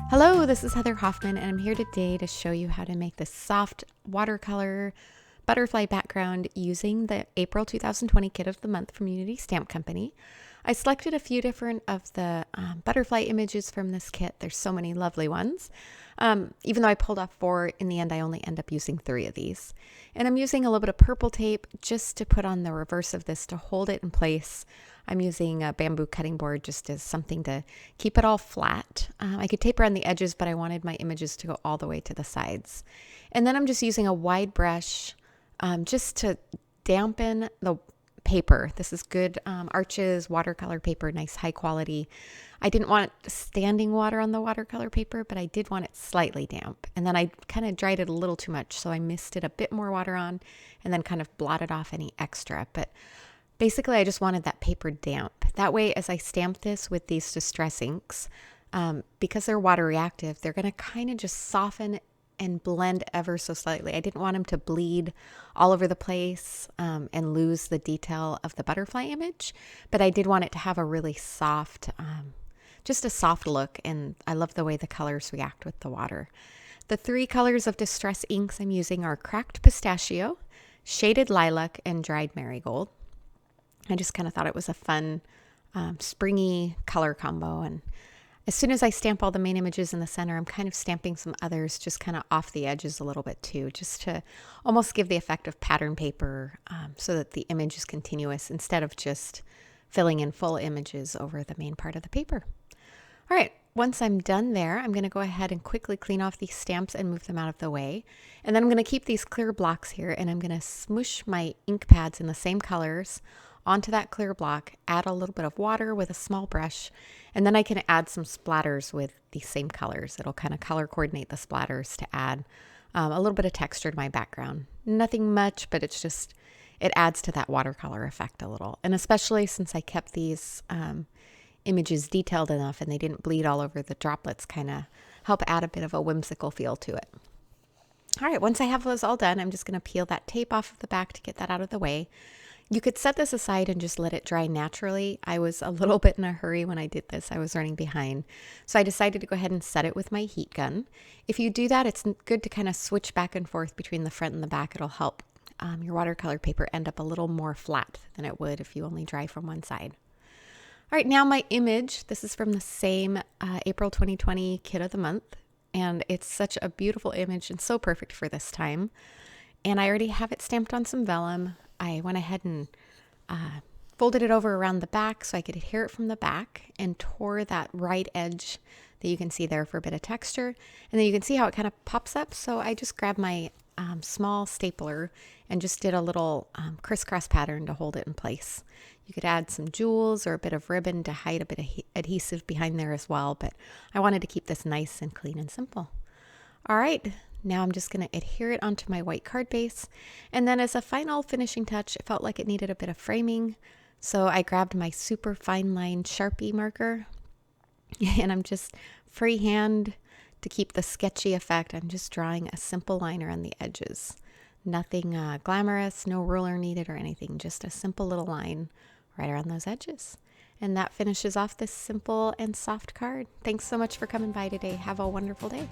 Hello, this is Heather Hoffman, and I'm here today to show you how to make this soft watercolor butterfly background using the April 2020 Kit of the Month from Unity Stamp Company. I selected a few different of the butterfly images from this kit. There's so many lovely ones. Even though I pulled off 4, in the end I only end up using 3 of these. And I'm using a little bit of purple tape just to put on the reverse of this to hold it in place. I'm using a bamboo cutting board just as something to keep it all flat. I could tape around the edges, but I wanted my images to go all the way to the sides. And then I'm just using a wide brush just to dampen the paper. This is good Arches watercolor paper, nice high quality. I didn't want standing water on the watercolor paper, but I did want it slightly damp. And then I kind of dried it a little too much, so I misted a bit more water on and then kind of blotted off any extra. But basically, I just wanted that paper damp. That way, as I stamp this with these distress inks, because they're water reactive, they're going to kind of just soften and blend ever so slightly. I didn't want them to bleed all over the place and lose the detail of the butterfly image, but I did want it to have a really soft, just a soft look, and I love the way the colors react with the water. The 3 colors of distress inks I'm using are Cracked Pistachio, Shaded Lilac, and Dried Marigold. I just kind of thought it was a fun, springy color combo. And as soon as I stamp all the main images in the center, I'm kind of stamping some others just kind of off the edges a little bit too, just to almost give the effect of pattern paper so that the image is continuous instead of just filling in full images over the main part of the paper. All right, once I'm done there, I'm going to go ahead and quickly clean off these stamps and move them out of the way. And then I'm going to keep these clear blocks here, and I'm going to smoosh my ink pads in the same colors onto that clear block, add a little bit of water with a small brush, and then I can add some splatters with these same colors. It'll kind of color coordinate the splatters to add a little bit of texture to my background. Nothing much, but it's just, it adds to that watercolor effect a little. And especially since I kept these images detailed enough and they didn't bleed all over, the droplets kind of help add a bit of a whimsical feel to it. All right, once I have those all done, I'm just going to peel that tape off of the back to get that out of the way. You could set this aside and just let it dry naturally. I was a little bit in a hurry when I did this. I was running behind. So I decided to go ahead and set it with my heat gun. If you do that, it's good to kind of switch back and forth between the front and the back. It'll help your watercolor paper end up a little more flat than it would if you only dry from one side. All right, now my image. This is from the same April 2020 Kit of the Month. And it's such a beautiful image and so perfect for this time. And I already have it stamped on some vellum. I went ahead and folded it over around the back so I could adhere it from the back and tore that right edge that you can see there for a bit of texture. And then you can see how it kind of pops up. So I just grabbed my small stapler and just did a little crisscross pattern to hold it in place. You could add some jewels or a bit of ribbon to hide a bit of adhesive behind there as well, but I wanted to keep this nice and clean and simple. All right. Now I'm just going to adhere it onto my white card base. And then as a final finishing touch, it felt like it needed a bit of framing. So I grabbed my super fine line Sharpie marker and I'm just freehand to keep the sketchy effect. I'm just drawing a simple line around the edges. Nothing glamorous, no ruler needed or anything, just a simple little line right around those edges. And that finishes off this simple and soft card. Thanks so much for coming by today. Have a wonderful day.